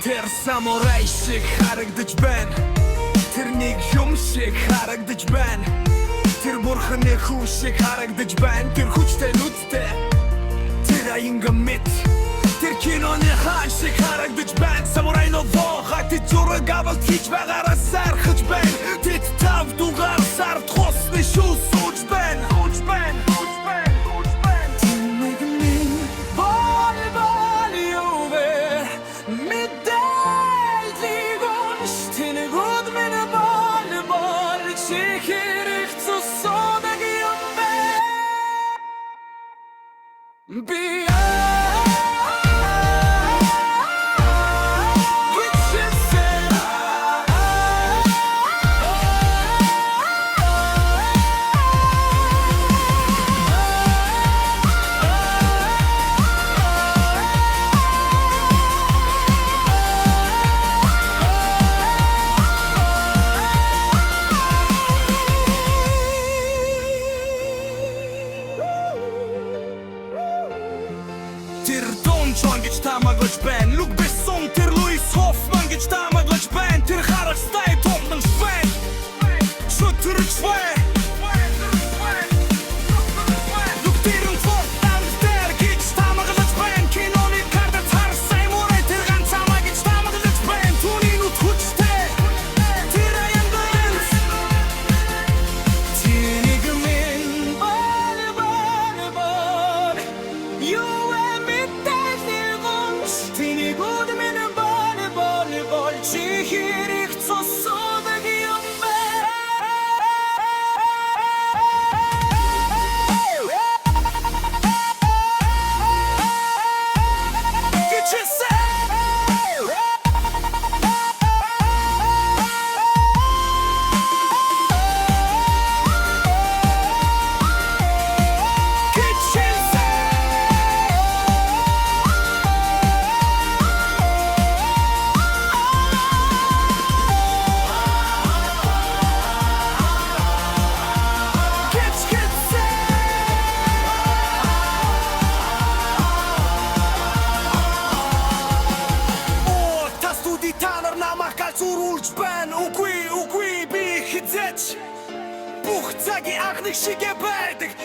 Тэр самурай шиг харагдаж байна. Тэр нэг юм шиг харагдаж байна. Тэр бурханы хүү шиг харагдаж байна. Тэр хүчтэй нүдтэй, тэр аянга мэт, тэр киноны хаан шиг харагдаж байна. Самурай ново хатит зураг авалт хийж байгаараа сархаж байна. Тэд тав дугаар сард хосны шүү сууж байна. Тэр Дон Жон гэж таамаглаж байна. Люк Бессон, тэр Луис Хоффман гэж таамаглаж байна. Тэр харагстай томнон швен шүтрч вэ. Люк тэрэн фортан тэр гэж таамаглаж байна. Киноны карта цар самурай тэр ганц амаа гэж таамаглаж байна. Түүний нүд хүчтэй, тэр аянга мэт, тэнийг минь бол юу Зурулж байна. Үгүй би хизээч бүх цагийн анхных шигэ байдаг.